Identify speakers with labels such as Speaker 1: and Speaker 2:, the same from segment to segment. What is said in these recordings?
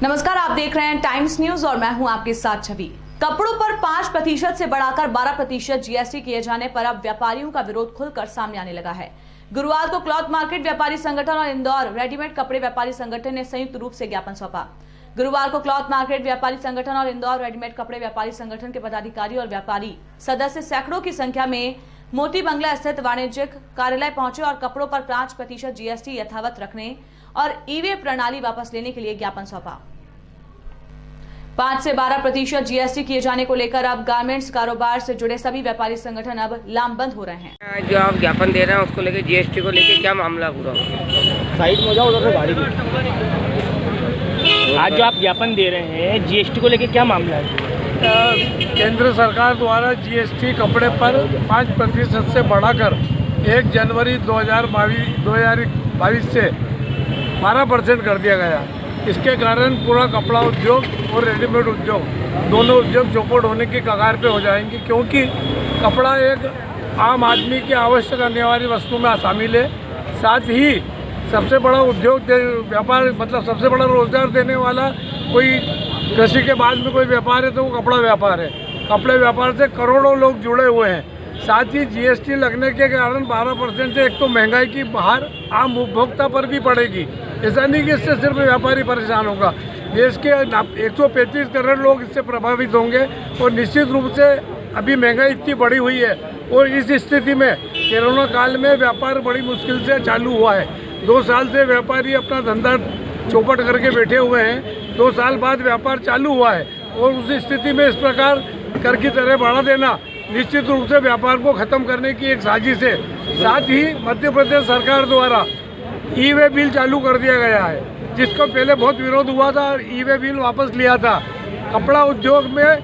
Speaker 1: नमस्कार, आप देख रहे हैं टाइम्स न्यूज और मैं हूं आपके साथ छवि। कपड़ों पर 5% से बढ़ाकर 12% जीएसटी किए जाने पर अब व्यापारियों का विरोध खुलकर सामने आने लगा है। गुरुवार को क्लॉथ मार्केट व्यापारी संगठन और इंदौर रेडीमेड कपड़े व्यापारी संगठन ने संयुक्त रूप से ज्ञापन सौंपा। गुरुवार को क्लॉथ मार्केट व्यापारी संगठन और इंदौर रेडीमेड कपड़े व्यापारी संगठन के पदाधिकारी और व्यापारी सदस्य सैकड़ों की संख्या में मोती बंगला स्थित वाणिज्यिक कार्यालय पहुंचे और कपड़ों पर 5% जीएसटी यथावत रखने और ई-वे प्रणाली वापस लेने के लिए ज्ञापन सौंपा। 5 से 12% जीएसटी किए जाने को लेकर अब गारमेंट्स कारोबार से जुड़े सभी व्यापारी संगठन अब लामबंद हो रहे हैं।
Speaker 2: जो आप ज्ञापन दे रहे हैं उसको लेकर जीएसटी को लेकर क्या मामला पूरा?
Speaker 3: साइड में जाओ, उधर से गाड़ी आज जो आप ज्ञापन दे रहे हैं जीएसटी को लेकर क्या मामला है?
Speaker 4: केंद्र सरकार द्वारा जीएसटी कपड़े पर 5% से बढ़ाकर 1 जनवरी 2022 से 12% कर दिया गया। इसके कारण पूरा कपड़ा उद्योग और रेडीमेड उद्योग दोनों उद्योग चौपट होने की कगार पे हो जाएंगे, क्योंकि कपड़ा एक आम आदमी की आवश्यक अनिवार्य वस्तु में शामिल है। साथ ही सबसे बड़ा उद्योग व्यापार मतलब सबसे बड़ा रोजगार देने वाला कोई कृषि के बाद में कोई व्यापार है तो वो कपड़ा व्यापार है। कपड़े व्यापार से करोड़ों लोग जुड़े हुए हैं। साथ ही जीएसटी लगने के कारण 12% से एक तो महंगाई की बाहर आम उपभोक्ता पर भी पड़ेगी। ऐसा नहीं कि इससे सिर्फ व्यापारी परेशान होगा, देश के 135 करोड़ लोग इससे प्रभावित होंगे। और निश्चित रूप से अभी महंगाई इतनी बढ़ी हुई है और इस स्थिति में कोरोना काल में व्यापार बड़ी मुश्किल से चालू हुआ है। 2 साल से व्यापारी अपना धंधा चौपट करके बैठे हुए हैं। 2 साल बाद व्यापार चालू हुआ है और उस स्थिति में इस प्रकार कर की तरह बढ़ा देना निश्चित रूप से व्यापार को खत्म करने की एक साजिश है। साथ ही मध्य प्रदेश सरकार द्वारा ई-वे बिल चालू कर दिया गया है, जिसको पहले बहुत विरोध हुआ था और ई-वे बिल वापस लिया था। कपड़ा उद्योग में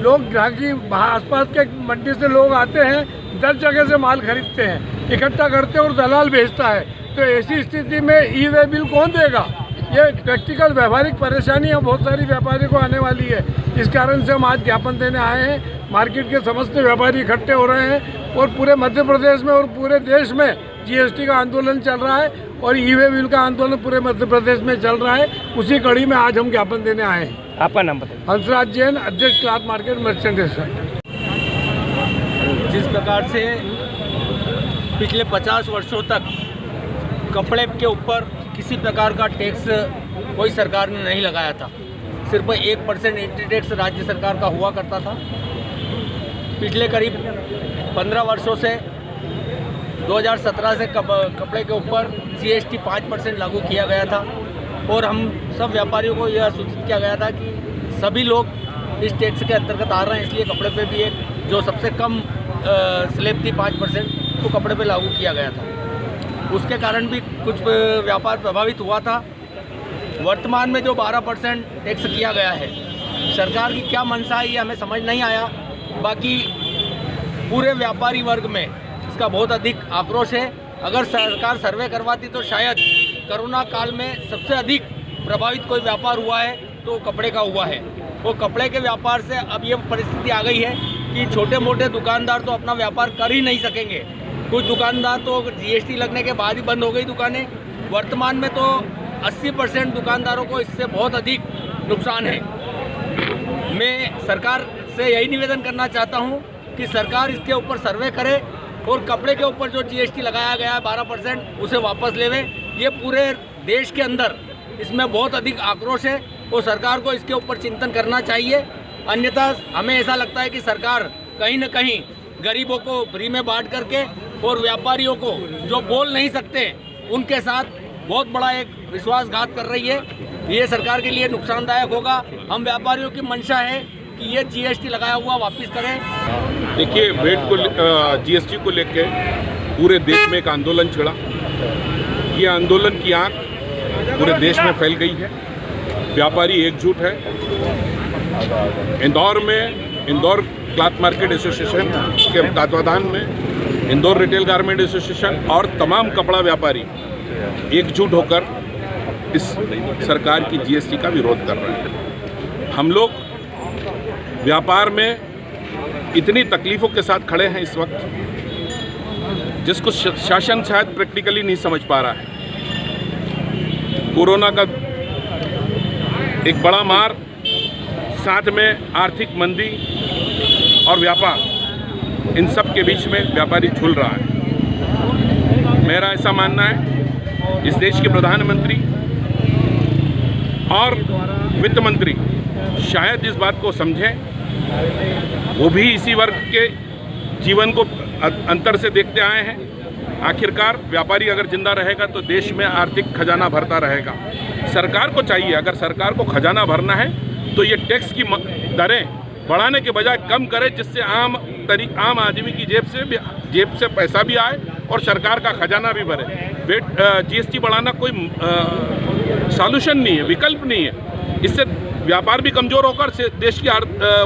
Speaker 4: लोग ग्राहकी आसपास के मंडी से लोग आते हैं, 10 जगह से माल खरीदते हैं, इकट्ठा करते हैं और दलाल बेचता है। तो ऐसी स्थिति में ई-वे बिल कौन देगा? ये प्रैक्टिकल व्यवहारिक परेशानियाँ बहुत सारी व्यापारी को आने वाली है। इस कारण से हम आज ज्ञापन देने आए हैं। मार्केट के समस्त व्यापारी इकट्ठे हो रहे हैं और पूरे मध्य प्रदेश में और पूरे देश में जीएसटी का आंदोलन चल रहा है और ई-वे बिल का आंदोलन पूरे मध्य प्रदेश में चल रहा है। उसी कड़ी में आज हम ज्ञापन देने आए हैं।
Speaker 3: आपका नाम बताइए।
Speaker 4: हंसराज जैन, अध्यक्ष क्लॉथ मार्केट मर्चेंडाइज।
Speaker 5: जिस प्रकार से पिछले 50 वर्षों तक कपड़े के ऊपर किसी प्रकार का टैक्स कोई सरकार ने नहीं लगाया था, सिर्फ 1% एंट्री टैक्स राज्य सरकार का हुआ करता था। पिछले करीब 15 वर्षों से 2017 से कपड़े के ऊपर जीएसटी 5% लागू किया गया था और हम सब व्यापारियों को यह सूचित किया गया था कि सभी लोग इस टैक्स के अंतर्गत आ रहे हैं, इसलिए कपड़े पे भी एक जो सबसे कम स्लैब थी 5% वो कपड़े पे लागू किया गया था। उसके कारण भी कुछ व्यापार प्रभावित हुआ था। वर्तमान में जो 12% टैक्स किया गया है, सरकार की क्या मंशा है ये हमें समझ नहीं आया। बाकी पूरे व्यापारी वर्ग में इसका बहुत अधिक आक्रोश है। अगर सरकार सर्वे करवाती तो शायद कोरोना काल में सबसे अधिक प्रभावित कोई व्यापार हुआ है तो कपड़े का हुआ है। वो कपड़े के व्यापार से अब ये परिस्थिति आ गई है कि छोटे मोटे दुकानदार तो अपना व्यापार कर ही नहीं सकेंगे। कुछ दुकानदार तो जीएसटी लगने के बाद ही बंद हो गई दुकानें। वर्तमान में तो 80% दुकानदारों को इससे बहुत अधिक नुकसान है। मैं सरकार से यही निवेदन करना चाहता हूं कि सरकार इसके ऊपर सर्वे करे और कपड़े के ऊपर जो जीएसटी लगाया गया है 12% उसे वापस लेवे। ये पूरे देश के अंदर इसमें बहुत अधिक आक्रोश है और सरकार को इसके ऊपर चिंतन करना चाहिए। अन्यथा हमें ऐसा लगता है कि सरकार कहीं न कहीं गरीबों को फ्री में बांट करके और व्यापारियों को जो बोल नहीं सकते उनके साथ बहुत बड़ा एक विश्वासघात कर रही है। ये सरकार के लिए नुकसानदायक होगा। हम व्यापारियों की मंशा है कि ये जीएसटी लगाया हुआ वापस करें।
Speaker 6: देखिए, वेट को जीएसटी को लेकर पूरे देश में एक आंदोलन छिड़ा। ये आंदोलन की आंख पूरे देश में फैल गई है। व्यापारी एकजुट है। इंदौर क्लॉथ मार्केट एसोसिएशन के तत्वाधान में इंदौर रिटेल गारमेंट एसोसिएशन और तमाम कपड़ा व्यापारी एकजुट होकर इस सरकार की जीएसटी का विरोध कर रहे हैं। हम लोग व्यापार में इतनी तकलीफ़ों के साथ खड़े हैं इस वक्त, जिसको शासन शायद प्रैक्टिकली नहीं समझ पा रहा है। कोरोना का एक बड़ा मार, साथ में आर्थिक मंदी और व्यापार, इन सब के बीच में व्यापारी झूल रहा है। मेरा ऐसा मानना है इस देश के प्रधानमंत्री और वित्त मंत्री शायद इस बात को समझें, वो भी इसी वर्ग के जीवन को अंतर से देखते आए हैं। आखिरकार व्यापारी अगर जिंदा रहेगा तो देश में आर्थिक खजाना भरता रहेगा। सरकार को चाहिए, अगर सरकार को खजाना भरना है तो ये टैक्स की दरें बढ़ाने के बजाय कम करे, जिससे आम आदमी की जेब से पैसा भी आए और सरकार का खजाना भी भरे। जीएसटी बढ़ाना कोई सॉल्यूशन नहीं है, विकल्प नहीं है। इससे व्यापार भी कमज़ोर होकर देश की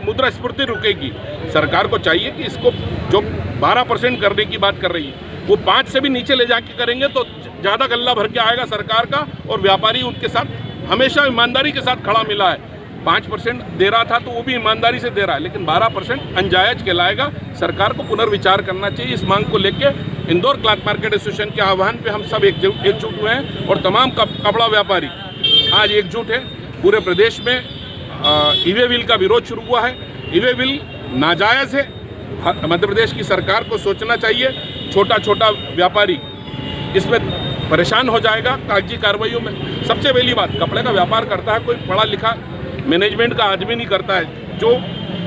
Speaker 6: मुद्रा स्फूर्ति रुकेगी। सरकार को चाहिए कि इसको जो 12% करने की बात कर रही है वो 5 से भी नीचे ले जाके करेंगे तो ज़्यादा गल्ला भर के आएगा सरकार का, और व्यापारी उनके साथ हमेशा ईमानदारी के साथ खड़ा मिला है। 5% दे रहा था तो वो भी ईमानदारी से दे रहा है, लेकिन 12% अनजायज कहलाएगा। सरकार को पुनर्विचार करना चाहिए। इस मांग को लेकर इंदौर क्लॉथ मार्केट एसोसिएशन के आह्वान पे हम सब एकजुट हुए हैं और तमाम कपड़ा व्यापारी आज एकजुट है। पूरे प्रदेश में ई-वे बिल का विरोध शुरू हुआ है। ई-वे बिल नाजायज़ है। मध्य प्रदेश की सरकार को सोचना चाहिए। छोटा व्यापारी इसमें परेशान हो जाएगा कागजी कार्रवाइयों में। सबसे पहली बात, कपड़े का व्यापार करता है कोई पढ़ा लिखा मैनेजमेंट का आदमी नहीं करता है। जो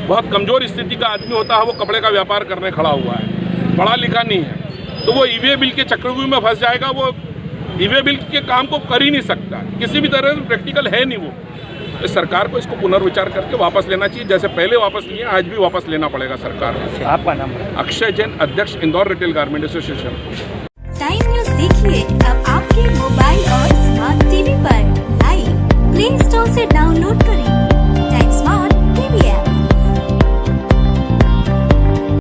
Speaker 6: बहुत कमज़ोर स्थिति का आदमी होता है वो कपड़े का व्यापार करने खड़ा हुआ है, पढ़ा लिखा नहीं है, तो वो ई-वे बिल के चक्रव्यूह में फंस जाएगा। वो ई-वे बिल के काम को कर ही नहीं सकता, किसी भी तरह प्रैक्टिकल है नहीं वो। इस सरकार को इसको पुनर्विचार करके वापस लेना चाहिए, जैसे पहले वापस लिए आज भी वापस लेना पड़ेगा सरकार को।
Speaker 3: आपका नाम?
Speaker 6: अक्षय जैन, अध्यक्ष Indore retail garment association.
Speaker 7: Time news देखिए अब आपके मोबाइल और स्मार्ट टीवी पर लाइव प्ले स्टोर से डाउनलोड करें।